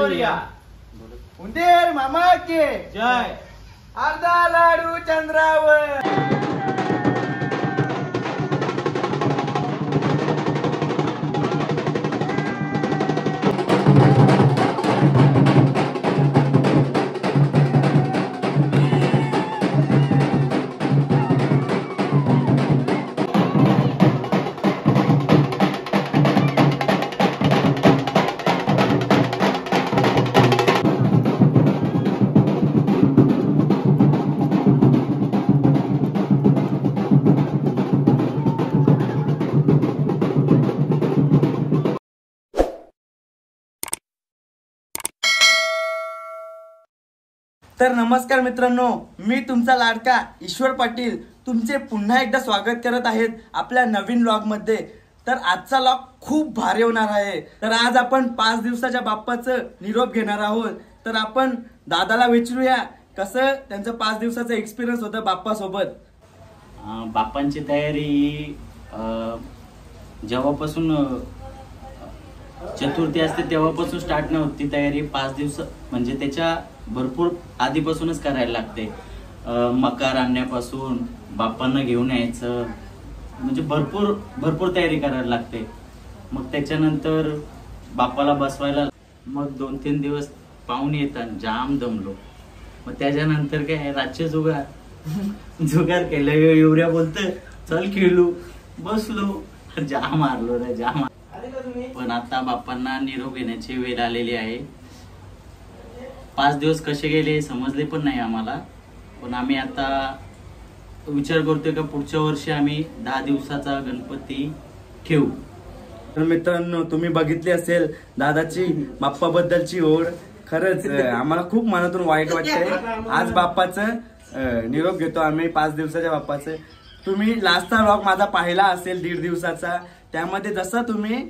मोरया। उंदीर मामा के जय। अर्धा लाडू चंद्रावर। तर नमस्कार मित्रांनो, मी तुमचा लाडका ईश्वर पाटील तुमचे पुन्हा एकदा स्वागत करत आहेत आपल्या नवीन व्लॉग मध्ये। तर आजचा व्लॉग खूप भारी होणार आहे। तर आज आपण 5 दिवसाच्या बाप्पाचं निरोप घेणार आहोत। तर आपण दादाला विचारूया कसं त्यांचं 5 दिवसाचा एक्सपिरियन्स होता बाप्पा सोबत। बाप्पांची तयारी जेव्हापासून चतुर्थी असते तेव्हापासून स्टार्ट नाही होती तयारी। 5 दिवस म्हणजे त्याच्या भरपूर आधीपासूनच करायला लागते। मकार आणण्यापासून बाप्पांना घेऊन यायचं म्हणजे भरपूर तयारी करायला लागते। मग त्याच्यानंतर बाप्पाला बसवायला मग 2-3 दिवस पाहुणे येतात, जाम दमलो। मग त्याच्यानंतर काय रातचे जुगार केलं। एवढ्या बोलतं चल खेळू, बसलो, जाम मारलो रे जाम। पण आता बाप्पांना निरोप घेण्याची वेळ आलेली आहे। 5 दिवस कसे गेले समजले पण नाही आम्हाला, पण आम्ही आता विचार करतोय का पुढच्या वर्षी आम्ही 10 दिवसाचा गणपती ठेवू। तर मित्रांनो, तुम्ही बघितली असेल दादाची बाप्पा बद्दलची ओढ। खरंच आम्हाला खूप मनातून वाईट वाटतंय। आज बाप्पाचं निरोप घेतो आम्ही 5 दिवसाच्या बाप्पाचं। तुम्ही लास्टचा व्लॉग माझा पाहिला असेल 1.5 दिवसाचा, त्यामध्ये जसं तुम्ही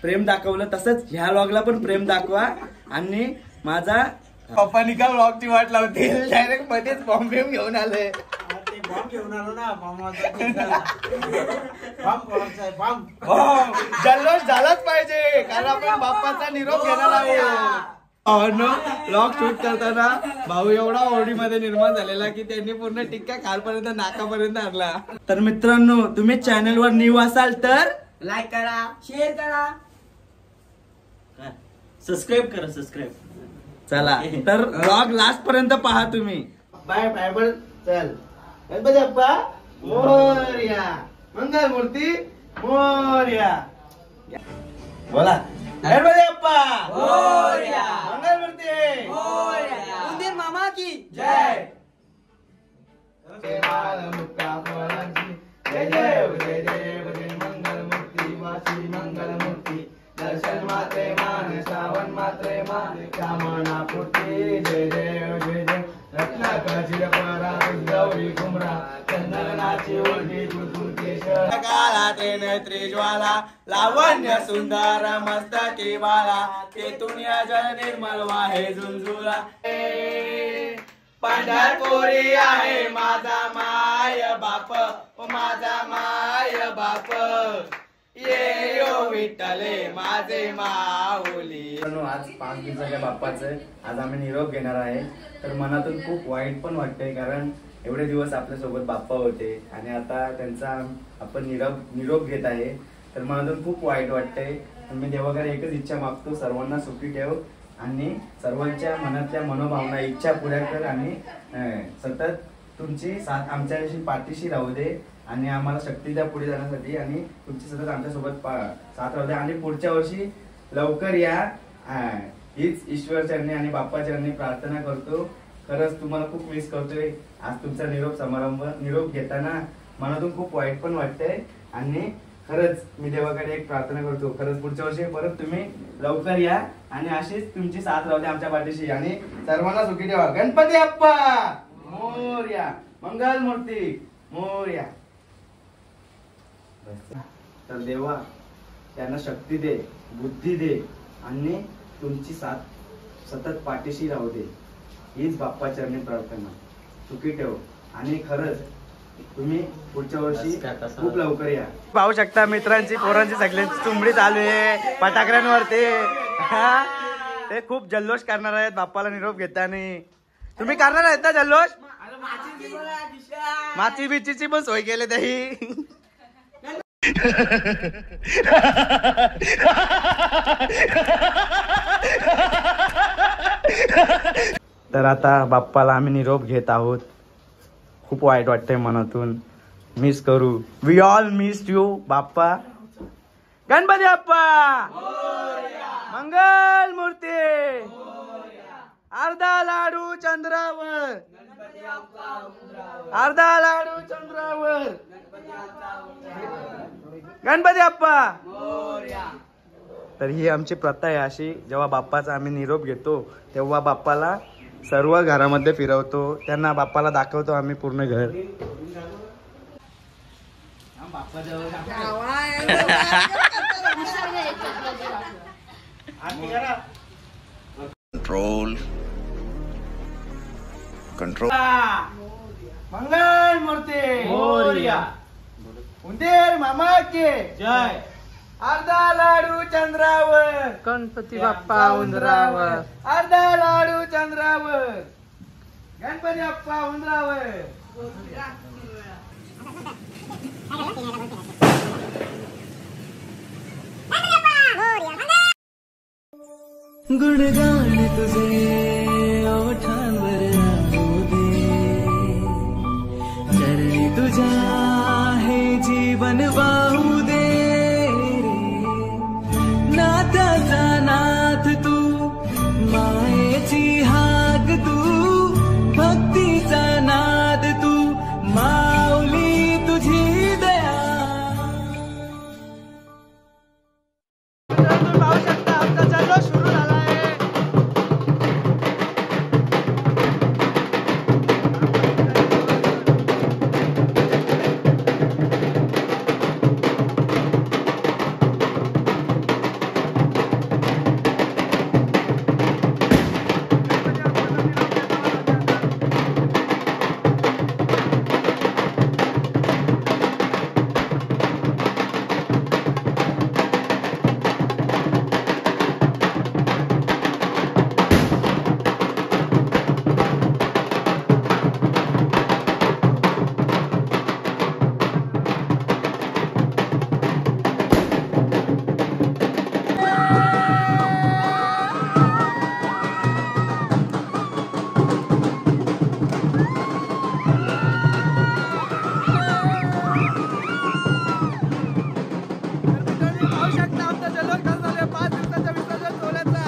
प्रेम दाखवलं तसंच ह्या व्लॉगला पण प्रेम दाखवा। आणि माझा पप्पानी का व्लॉगची वाट लावतील, डायरेक्ट मध्येच बॉम्ब घेऊन आले। बॉम्ब घेऊन आलो ना, जल्लोष झालाच पाहिजे, कारण आपण बाप्पाचा निरोप घेणार आहोत। व्लॉग शूट करताना भाऊ एवढा ओढीमध्ये निर्माण झालेला की त्यांनी पूर्ण टिक्का खालपर्यंत नाकापर्यंत आणला। तर मित्रांनो, तुम्ही चॅनलवर न्यू असाल तर लाईक करा, शेअर करा, सबस्क्राईब करा, सबस्क्राईब। चला तर व्लॉग लास्ट पर्यंत पहा तुम्ही। बाय बाय बोल, चल। गणपती बाप्पा मोरया, मंगल मूर्ती मोरया। बोला गणपती बाप्पा मोरया, मंगल मूर्ती मोरया, उंदीर मामा की जय। जय देव जय देव जय मंगल मूर्ती वासी मंगल मूर्ती। दर्शन मात्रे मान, श्रावण मात्रे मान, कामना पूर्ती। जय देव जय देव। रत्नाकर परा गौरी कुमरा, चंदनाची ओढी तुझून केशर। काळा तेने त्रिज्वाला, लावण्य सुंदर मस्तकी बाळा, तेथून या जल निर्मल वाहे झुंझुला। पंढरपुरी आहे माझा माय बाप, माझा माय बाप, ये यो विठ्ठले माझे माऊली। आज 5 दिवसाच्या बाप्पाचं आज आम्ही निरोप घेणार आहे। तर मनातून खूप वाईट पण वाटतंय, कारण एवढे दिवस आपल्या सोबत बाप्पा होते आणि आता त्यांचा आपण निरोप घेत आहे। तर मनातून खूप वाईट वाटतंय। मी देवाकडे एकच इच्छा मागतो, सर्वांना सुखी ठेव आणि सर्वांच्या मनातल्या मनोभावना इच्छा पुऱ्या कर आणि सतत तुमची साथ आमच्याशी पाठीशी राहू दे आणि आम्हाला शक्ती द्या पुढे जाण्यासाठी आणि तुमची सतत आमच्यासोबत साथ राहू द्या। आणि पुढच्या वर्षी लवकर या, हीच ईश्वर चरणी आणि बाप्पा चरणी प्रार्थना करतो। खरंच तुम्हाला खूप मिस करतोय। आज तुमचा निरोप घेताना मनातून खूप वाईट पण वाटतंय आणि खरंच मी देवाकडे एक प्रार्थना करतो, खरंच पुढच्या वर्षी परत तुम्ही लवकर या आणि अशीच तुमची साथ राहू द्या आमच्या पाठीशी आणि सर्वांना सुखी ठेवा। गणपती बाप्पा मोरया, मंगल मूर्ती मोरया। तर देवा त्यांना शक्ती दे, बुद्धी दे आणि तुमची साथ सतत पाठीशी राहू दे, हीच बाप्पा चरणी प्रार्थना। सुखी ठेव आणि खरंच तुम्ही पुढच्या वर्षी खूप लवकर या। पाहू शकता मित्रांची पोरांची सगळ्यांची चुंबडी चालू आहे फटाकड्यांवरती। ते खूप जल्लोष करणार आहेत बाप्पाला निरोप घेताना. तुम्ही करणार आहेत ना जल्लोष? माची बिचीची पण सोय केली त्याही. तर आता बाप्पाला आम्ही निरोप घेत आहोत. खूप वाईट वाटतंय मनातून. मिस करू. वी ऑल मिस यू बाप्पा. गणपती बाप्पा मंगल मूर्ती. अर्धा लाडू चंद्रावर. अर्धा लाडू चंद्रावर. गणपती बाप्पा. तर ही आमची प्रथा आहे अशी. जेव्हा बाप्पाचा आम्ही निरोप घेतो तेव्हा बाप्पाला सर्व घरामध्ये फिरवतो. त्यांना बाप्पाला दाखवतो आम्ही पूर्ण घर. Control control. मंगल मूर्ती मोरया. उंदीर मामा के जय. अर्धा लाडू चंद्रावर. गणपती बाप्पा उंदरावर. अर्धा लाडू चंद्रावर. गणपती बाप्पा उंदरावर. गुणगान तुझे ओठांवर राहू दे. चरणी तुझ्या हे जीवन वाहू दे. नाथाचा नाथ तू, मायेची हाक तू, भक्तीचा नाद तू, माऊली तुझी दया. तुम्ही पाहू शकता आमचा जल्लोष सुरू झाला आहे. पाहू शकता आमचा जल्लोष कसा झाला 5 दिवसाच्या विसर्जन सोहळ्याचा.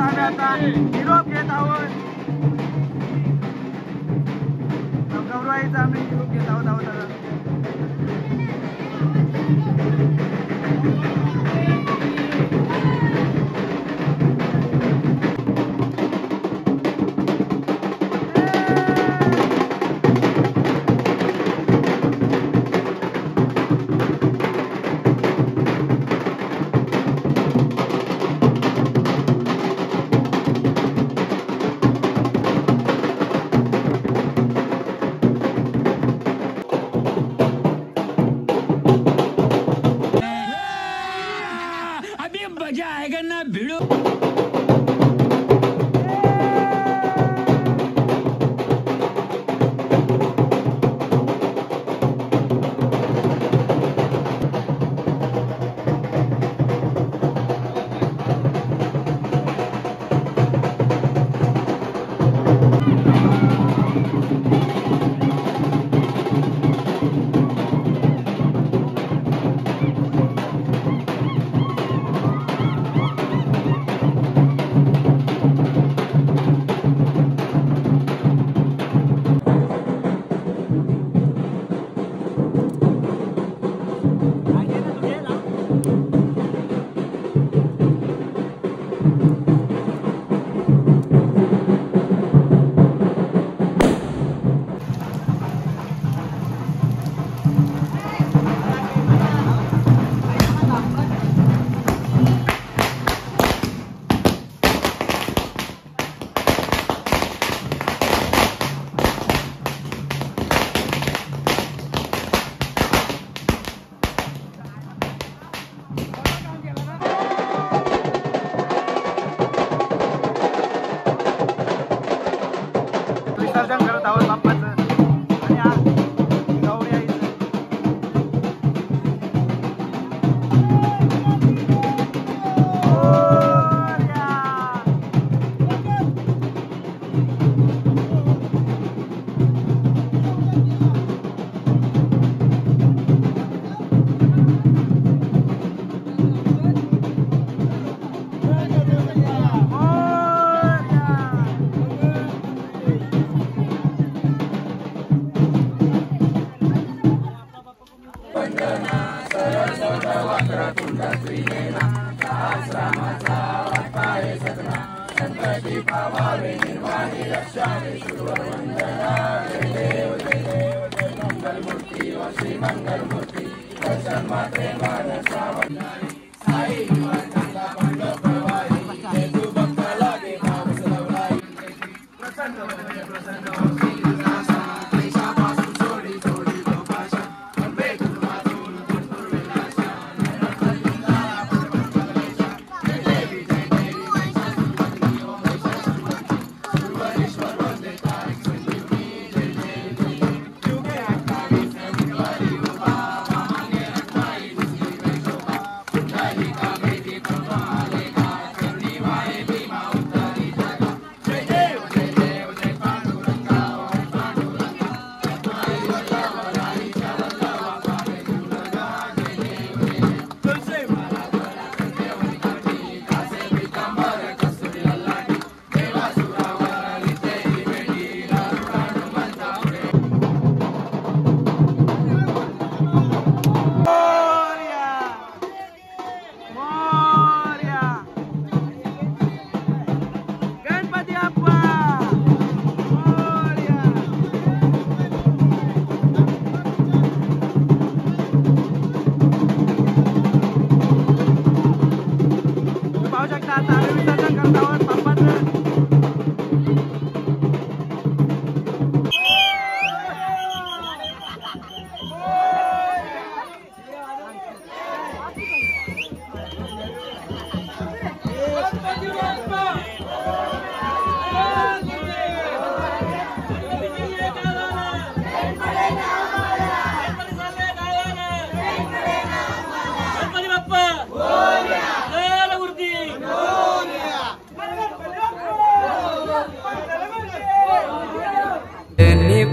आम्ही आता निरोप घेत आहोत. गौरवाईचा आम्ही निरोप घेत आहोत आता. विसर्जन करत आहोत बाप्पाचं आणि गौरी आईचं.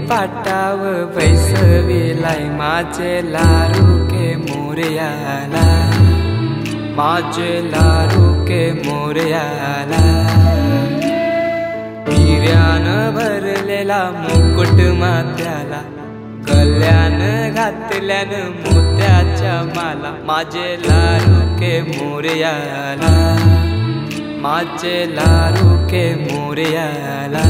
पाटाव बैसविलाय माझे लाडू के मोरयाला माझे लाडू के मोरयाला हिऱ्यानं भरलेला मुकुट माथ्याला गल्यान घातल्यानं मोत्याच्या माला माझे लाडू के मोरयाला माझे लाडू के मोरयाला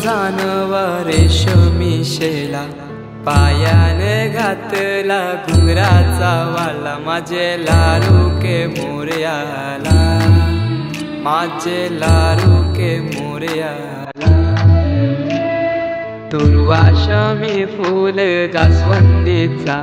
जानवा रेशमी शेला पायाने घातला घुंगराचा वाला माझे लाडू के मोरयाला माझे लाडू के मोरयाला दुर्वा शमी फूल जास्वंदीचा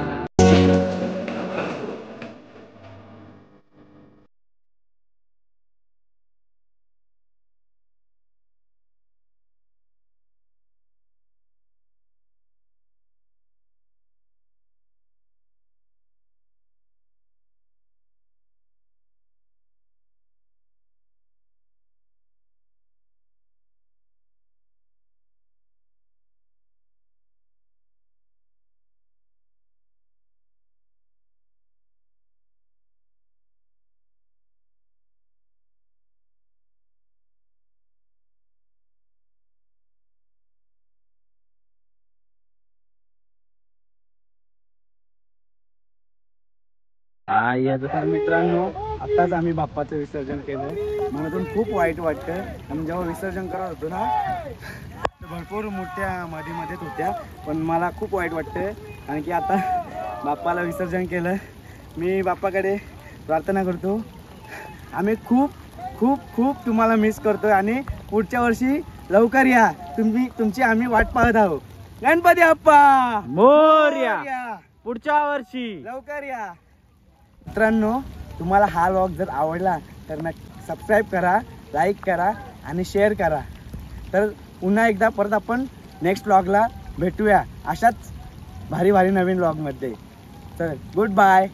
तर मित्रांनो आताच आम्ही बाप्पाचं विसर्जन केलं मनातून खूप वाईट वाटतं. आम्ही जेव्हा विसर्जन करत होतो ना तर भरपूर मोठ्या मध्येच होत्या पण मला खूप वाईट वाटतं कारण की आता बाप्पाला विसर्जन केलं. मी बाप्पाकडे प्रार्थना करतो आम्ही खूप खूप खूप तुम्हाला मिस करतोय आणि पुढच्या वर्षी लवकर या तुमची आम्ही वाट पाहत आहोत. गणपती बाप्पा मोरया पुढच्या वर्षी लवकर या. मित्रांनो तुम्हाला हा व्लॉग जर आवडला तर सबस्क्राईब करा, लाईक करा आणि शेअर करा. तर पुन्हा एकदा परत आपण नेक्स्ट व्लॉगला भेटूया अशाच भारी भारी नवीन व्लॉगमध्ये. चल गुड बाय.